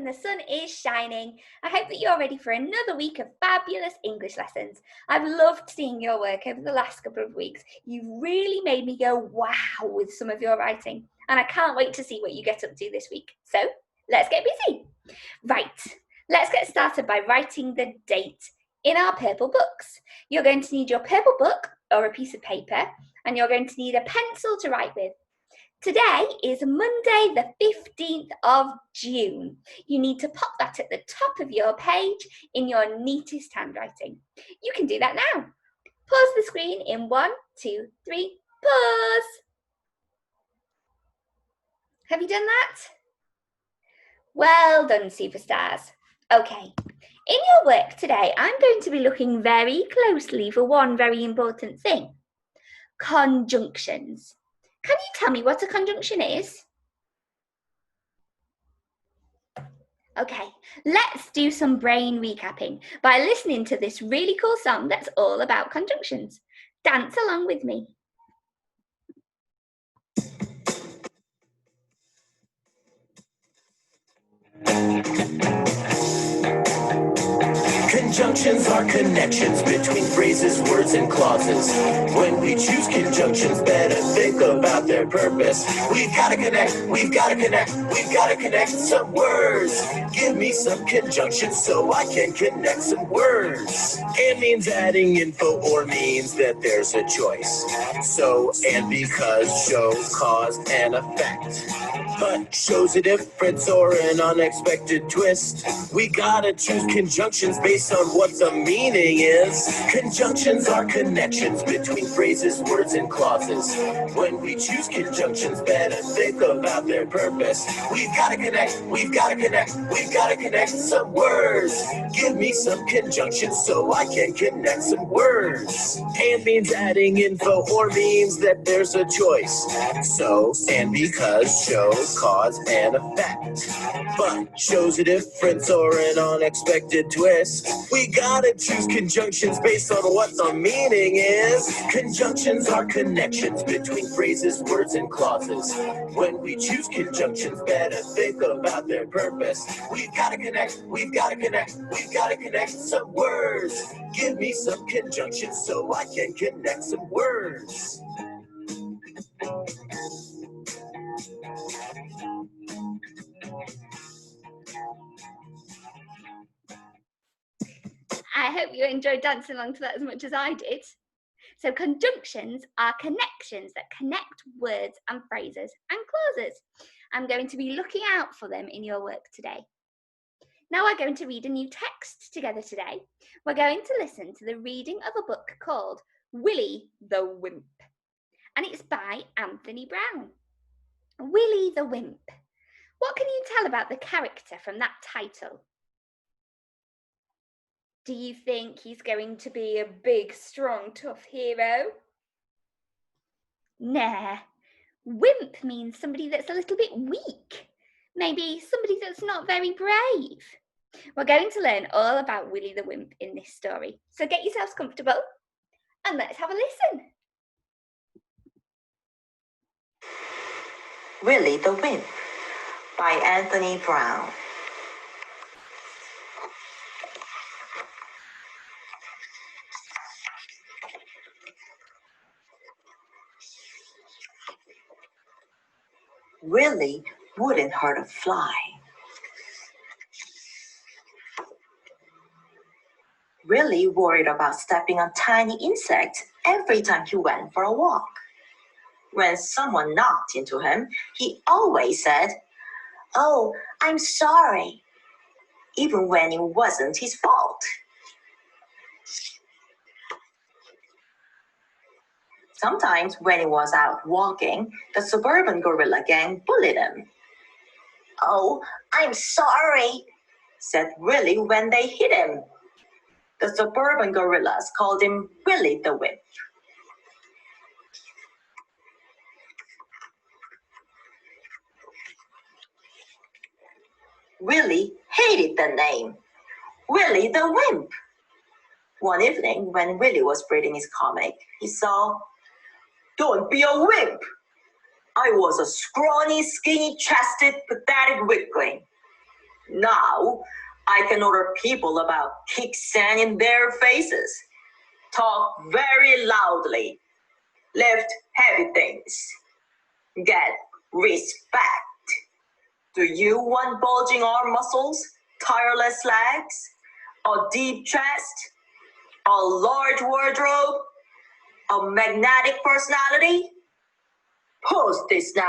the sun is shining. I hope that you're ready for another week of fabulous English lessons. I've loved seeing your work over the last couple of weeks. You've really made me go wow with some of your writing, and I can't wait to see what you get up to this week. So let's get busy. Right, let's get started by writing the date in our purple books. You're going to need your purple book or a piece of paper, and you're going to need a pencil to write with. Today is Monday the 15th of June. You need to pop that at the top of your page in your neatest handwriting. You can do that now. Pause the screen in 1, 2, 3, pause. Have you done that? Well done, superstars. Okay, in your work today, I'm going to be looking very closely for one very important thing. Conjunctions. Can you tell me what a conjunction is? Okay, let's do some brain recapping by listening to this really cool song that's all about conjunctions. Dance along with me. Conjunctions are connections between phrases, words, and clauses. When we choose conjunctions, better think about their purpose. We've got to connect some words. Give me some conjunctions so I can connect some words. And means adding info or means that there's a choice. So, and because, show, cause, and effect. But shows a difference or an unexpected twist. We gotta choose conjunctions based on what the meaning is. Conjunctions are connections between phrases, words, and clauses. When we choose conjunctions, better think about their purpose. We've gotta connect some words. Give me some conjunctions so I can connect some words. And means adding info or means that there's a choice. So, and because, show, cause, and effect. But shows a difference or an unexpected twist. We gotta choose conjunctions based on what the meaning is. Conjunctions are connections between phrases, words, and clauses. When we choose conjunctions, better think about their purpose. We've gotta connect some words. Give me some conjunctions so I can connect some words. I hope you enjoyed dancing along to that as much as I did. So conjunctions are connections that connect words and phrases and clauses. I'm going to be looking out for them in your work today. Now we're going to read a new text together today. We're going to listen to the reading of a book called Willy the Wimp, and it's by Anthony Brown. Willy the Wimp. What can you tell about the character from that title? Do you think he's going to be a big, strong, tough hero? Nah. Wimp means somebody that's a little bit weak. Maybe somebody that's not very brave. We're going to learn all about Willy the Wimp in this story. So get yourselves comfortable and let's have a listen. Willy the Wimp by Anthony Brown. Willy wouldn't hurt a fly. Willy worried about stepping on tiny insects every time he went for a walk. When someone knocked into him, he always said, "Oh, I'm sorry," even when it wasn't his fault. Sometimes when he was out walking, the suburban gorilla gang bullied him. "Oh, I'm sorry," said Willy when they hit him. The suburban gorillas called him Willy the Wimp. Willy hated the name, Willy the Wimp. One evening, when Willy was reading his comic, he saw, "Don't be a wimp. I was a scrawny, skinny-chested, pathetic weakling. Now, I can order people about kick sand in their faces, talk very loudly, lift heavy things, get respect. Do you want bulging arm muscles, tireless legs, a deep chest, a large wardrobe, a magnetic personality? Post this now.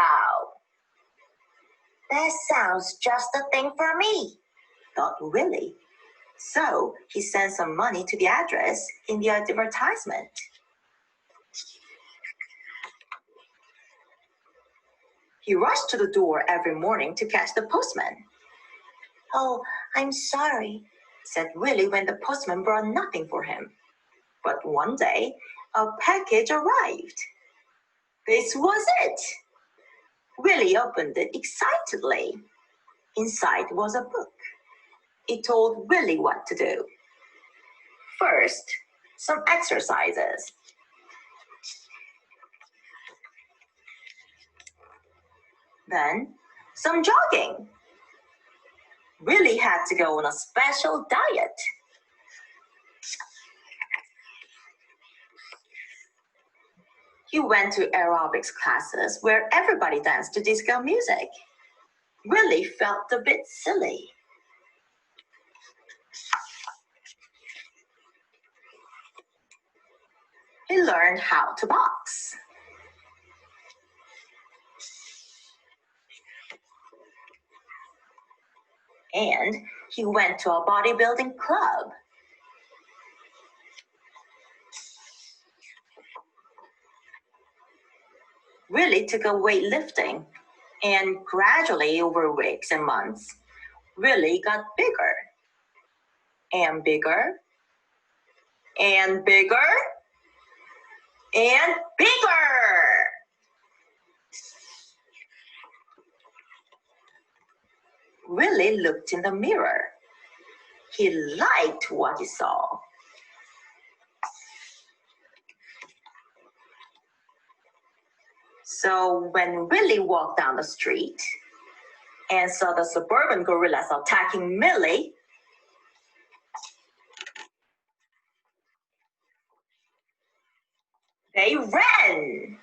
That sounds just the thing for me, thought Willy. So he sent some money to the address in the advertisement. He rushed to the door every morning to catch the postman. Oh, I'm sorry, said Willy when the postman brought nothing for him. But one day, a package arrived. This was it. Willy opened it excitedly. Inside was a book. It told Willy what to do. First, some exercises. Then, some jogging. Willy had to go on a special diet. He went to aerobics classes where everybody danced to disco music. Willy felt a bit silly. He learned how to box. And he went to a bodybuilding club. Willy took up weightlifting, and gradually over weeks and months, Willy got bigger and bigger and bigger and bigger. Willy looked in the mirror. He liked what he saw. So when Willy walked down the street and saw the suburban gorillas attacking Millie, they ran.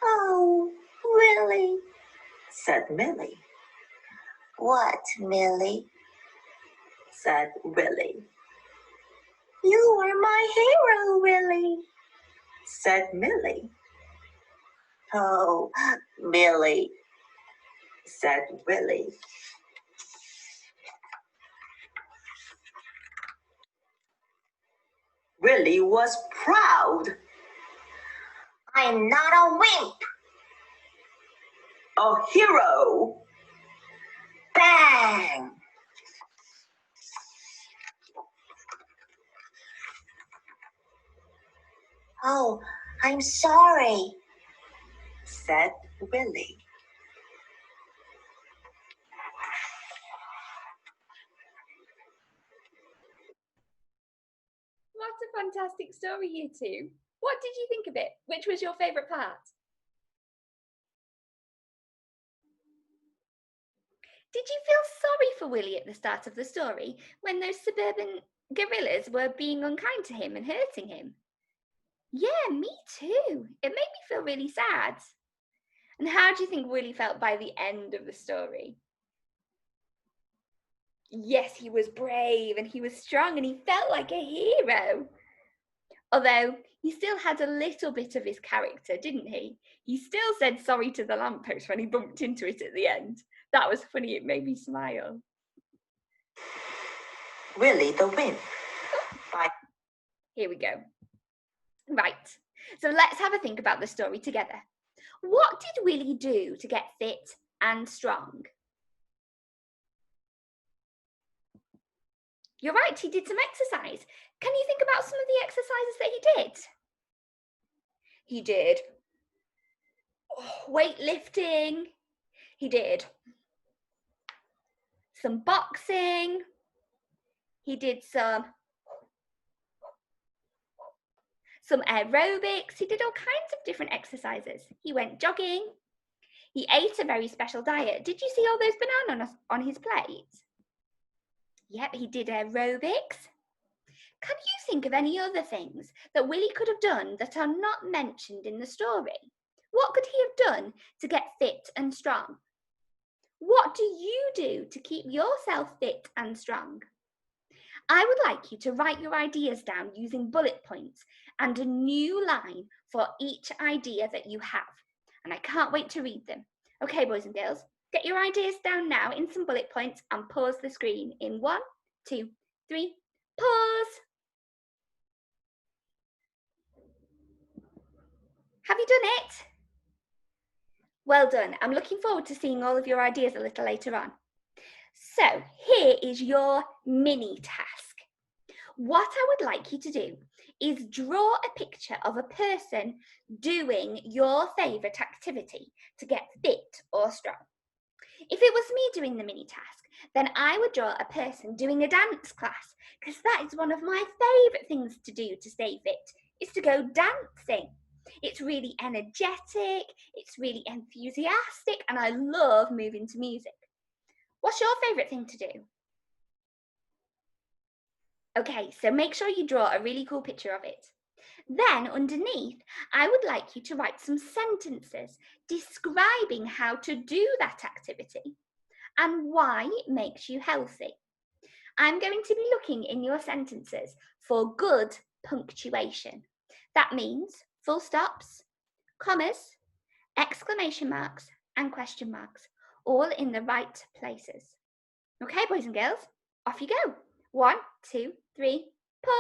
Oh, Willy, said Millie. What, Millie? Said Willy. You are my hero, Willy, said Millie. Oh, Millie, said Willy. Willy was proud. I'm not a wimp. A hero. Bang! Oh, I'm sorry, said Willy. What a fantastic story, you two. What did you think of it? Which was your favourite part? Did you feel sorry for Willy at the start of the story when those suburban gorillas were being unkind to him and hurting him? Yeah, me too. It made me feel really sad. And how do you think Willy felt by the end of the story? Yes, he was brave and he was strong and he felt like a hero. Although he still had a little bit of his character, didn't he? He still said sorry to the lamppost when he bumped into it at the end. That was funny, it made me smile. Willy the Wimp. Here we go. Right, so let's have a think about the story together. What did Willy do to get fit and strong? You're right, he did some exercise. Can you think about some of the exercises that he did? He did weightlifting. He did some boxing. He did some aerobics. He did all kinds of different exercises. He went jogging. He ate a very special diet. Did you see all those bananas on his plate? Yep, he did aerobics. Can you think of any other things that Willy could have done that are not mentioned in the story? What could he have done to get fit and strong? What do you do to keep yourself fit and strong? I would like you to write your ideas down using bullet points and a new line for each idea that you have. And I can't wait to read them. Okay, boys and girls, get your ideas down now in some bullet points and pause the screen in 1, 2, 3, pause. Have you done it? Well done. I'm looking forward to seeing all of your ideas a little later on. So here is your mini task. What I would like you to do is draw a picture of a person doing your favourite activity to get fit or strong. If it was me doing the mini task, then I would draw a person doing a dance class, because that is one of my favourite things to do to stay fit, is to go dancing. It's really energetic, it's really enthusiastic, and I love moving to music. What's your favourite thing to do? Okay, so make sure you draw a really cool picture of it. Then underneath, I would like you to write some sentences describing how to do that activity and why it makes you healthy. I'm going to be looking in your sentences for good punctuation. That means full stops, commas, exclamation marks, and question marks, all in the right places. Okay, boys and girls, off you go. 1, 2, 3, pause.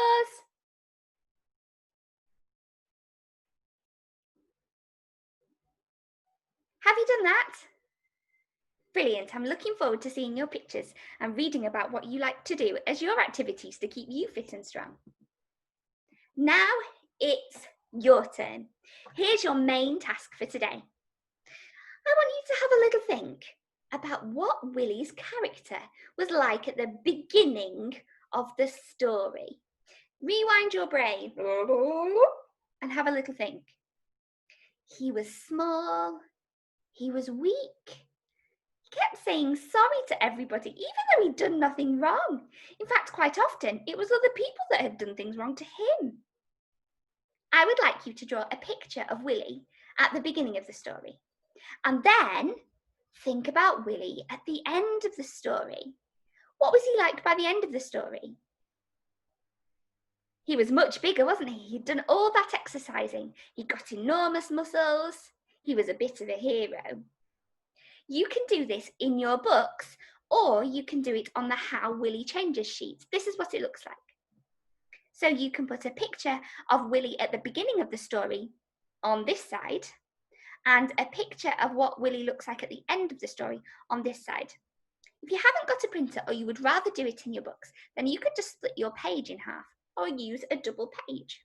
Have you done that? Brilliant. I'm looking forward to seeing your pictures and reading about what you like to do as your activities to keep you fit and strong. Now it's your turn. Here's your main task for today. I want you to have a little think about what Willy's character was like at the beginning of the story. Rewind your brain and have a little think. He was small, he was weak, he kept saying sorry to everybody, even though he'd done nothing wrong. In fact, quite often, it was other people that had done things wrong to him. I would like you to draw a picture of Willy at the beginning of the story. And then think about Willy at the end of the story. What was he like by the end of the story? He was much bigger, wasn't he? He'd done all that exercising. He got enormous muscles. He was a bit of a hero. You can do this in your books, or you can do it on the How Willy Changes sheet. This is what it looks like. So you can put a picture of Willy at the beginning of the story on this side, and a picture of what Willy looks like at the end of the story on this side. If you haven't got a printer, or you would rather do it in your books, then you could just split your page in half or use a double page.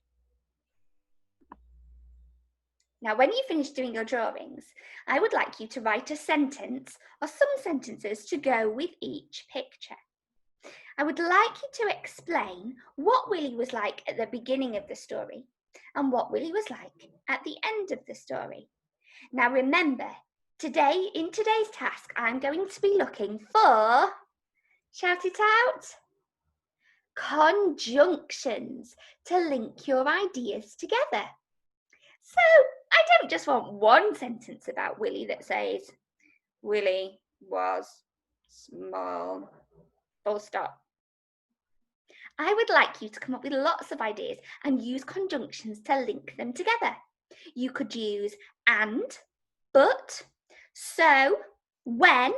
Now, when you finish doing your drawings, I would like you to write a sentence or some sentences to go with each picture. I would like you to explain what Willy was like at the beginning of the story and what Willy was like at the end of the story. Now remember, in today's task, I'm going to be looking for, shout it out, conjunctions to link your ideas together. So I don't just want one sentence about Willy that says, Willy was small, full stop. I would like you to come up with lots of ideas and use conjunctions to link them together. You could use and, but, so, when,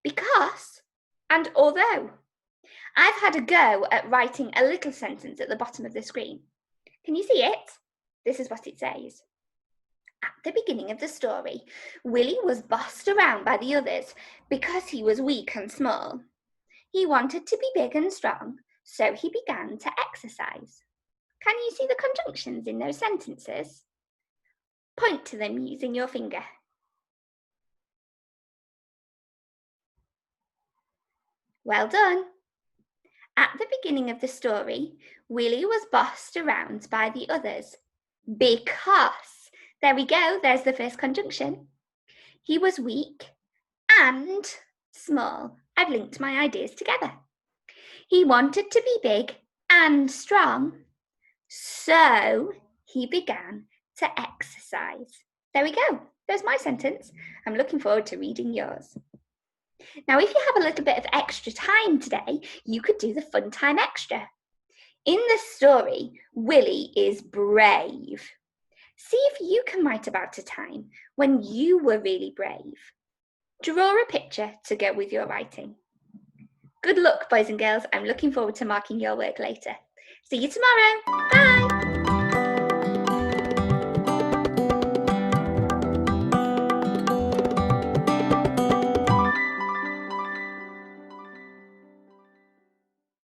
because, and although. I've had a go at writing a little sentence at the bottom of the screen. Can you see it? This is what it says. At the beginning of the story, Willy was bossed around by the others because he was weak and small. He wanted to be big and strong, so he began to exercise. Can you see the conjunctions in those sentences? Point to them using your finger. Well done. At the beginning of the story, Willy was bossed around by the others because, there we go, there's the first conjunction. He was weak and small. I've linked my ideas together. He wanted to be big and strong, so he began to exercise. There we go. There's my sentence. I'm looking forward to reading yours. Now, if you have a little bit of extra time today, you could do the fun time extra. In the story, Willy is brave. See if you can write about a time when you were really brave. Draw a picture to go with your writing. Good luck, boys and girls. I'm looking forward to marking your work later. See you tomorrow. Bye.